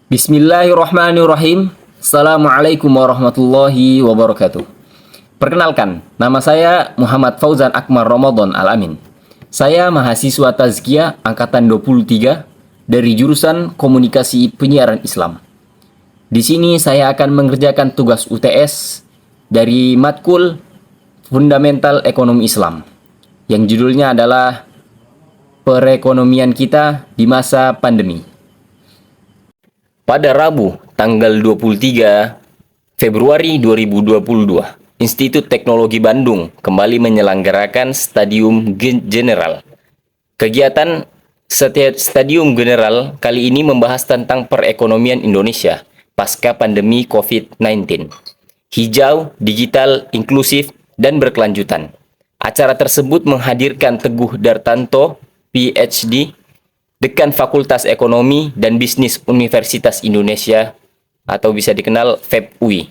Bismillahirrahmanirrahim. Assalamualaikum warahmatullahi wabarakatuh. Perkenalkan, nama saya Muhammad Fauzan Akmal Ramadan Al-Amin. Saya mahasiswa Tazkiyah Angkatan 23 dari jurusan Komunikasi Penyiaran Islam. Di sini saya akan mengerjakan tugas UTS dari matkul Fundamental Ekonomi Islam yang judulnya adalah Perekonomian kita di masa pandemi. Pada Rabu, tanggal 23 Februari 2022, Institut Teknologi Bandung kembali menyelenggarakan Stadium General. Kegiatan Stadium General kali ini membahas tentang perekonomian Indonesia pasca pandemi COVID-19. Hijau, digital, inklusif, dan berkelanjutan. Acara tersebut menghadirkan Teguh Dartanto, PhD, Dekan Fakultas Ekonomi dan Bisnis Universitas Indonesia atau bisa dikenal FEB-UI.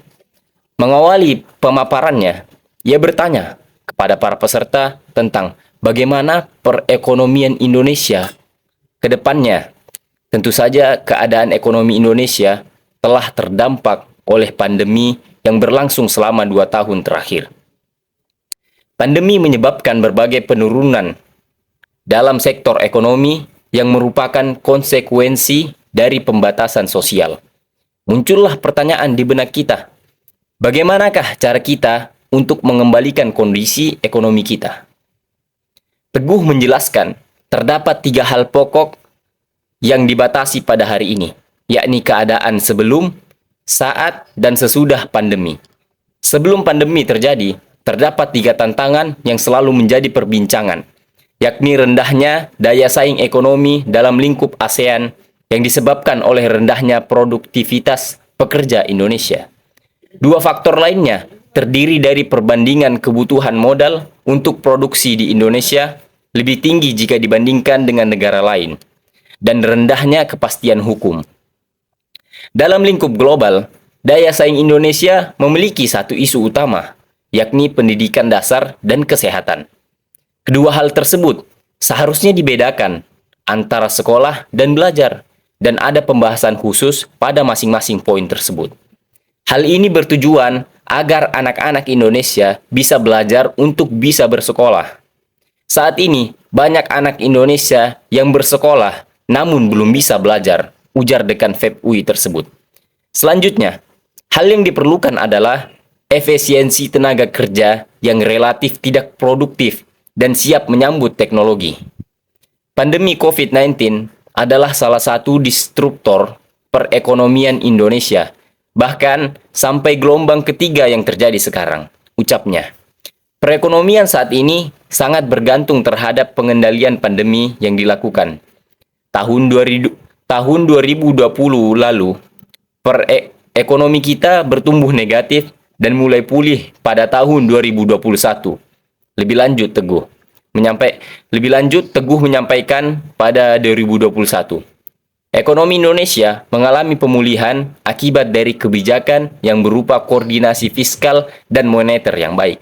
Mengawali pemaparannya, ia bertanya kepada para peserta tentang bagaimana perekonomian Indonesia ke depannya. Tentu saja keadaan ekonomi Indonesia telah terdampak oleh pandemi yang berlangsung selama 2 tahun terakhir. Pandemi menyebabkan berbagai penurunan dalam sektor ekonomi yang merupakan konsekuensi dari pembatasan sosial. Muncullah pertanyaan di benak kita, bagaimanakah cara kita untuk mengembalikan kondisi ekonomi kita? Teguh menjelaskan, terdapat 3 hal pokok yang dibatasi pada hari ini, yakni keadaan sebelum, saat, dan sesudah pandemi. Sebelum pandemi terjadi, terdapat 3 tantangan yang selalu menjadi perbincangan, yakni rendahnya daya saing ekonomi dalam lingkup ASEAN yang disebabkan oleh rendahnya produktivitas pekerja Indonesia. 2 faktor lainnya terdiri dari perbandingan kebutuhan modal untuk produksi di Indonesia lebih tinggi jika dibandingkan dengan negara lain, dan rendahnya kepastian hukum. Dalam lingkup global, daya saing Indonesia memiliki satu isu utama, yakni pendidikan dasar dan kesehatan. Kedua hal tersebut seharusnya dibedakan antara sekolah dan belajar, dan ada pembahasan khusus pada masing-masing poin tersebut. Hal ini bertujuan agar anak-anak Indonesia bisa belajar untuk bisa bersekolah. Saat ini, banyak anak Indonesia yang bersekolah namun belum bisa belajar, ujar Dekan FEB-UI tersebut. Selanjutnya, hal yang diperlukan adalah efisiensi tenaga kerja yang relatif tidak produktif dan siap menyambut teknologi. Pandemi COVID-19 adalah salah satu disruptor perekonomian Indonesia, bahkan sampai gelombang ketiga yang terjadi sekarang, ucapnya. Perekonomian saat ini sangat bergantung terhadap pengendalian pandemi yang dilakukan. Tahun 2020 lalu, ekonomi kita bertumbuh negatif dan mulai pulih pada tahun 2021. Lebih lanjut, Teguh menyampaikan pada 2021, ekonomi Indonesia mengalami pemulihan akibat dari kebijakan yang berupa koordinasi fiskal dan moneter yang baik.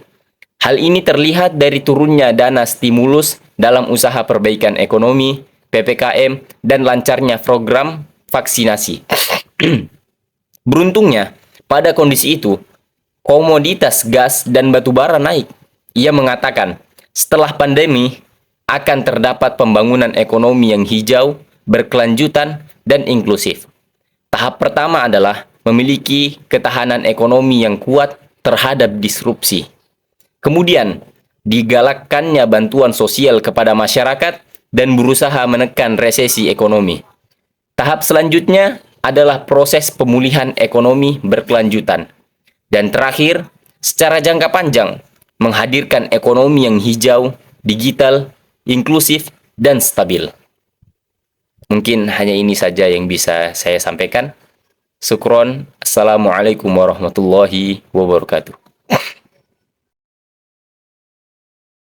Hal ini terlihat dari turunnya dana stimulus dalam usaha perbaikan ekonomi, PPKM, dan lancarnya program vaksinasi. Beruntungnya, pada kondisi itu, komoditas gas dan batubara naik. Ia mengatakan, setelah pandemi akan terdapat pembangunan ekonomi yang hijau, berkelanjutan, dan inklusif. Tahap pertama adalah memiliki ketahanan ekonomi yang kuat terhadap disrupsi. Kemudian, digalakkannya bantuan sosial kepada masyarakat dan berusaha menekan resesi ekonomi. Tahap selanjutnya adalah proses pemulihan ekonomi berkelanjutan. Dan terakhir, secara jangka panjang, menghadirkan ekonomi yang hijau, digital, inklusif, dan stabil. Mungkin hanya ini saja yang bisa saya sampaikan. Syukron. Assalamualaikum warahmatullahi wabarakatuh.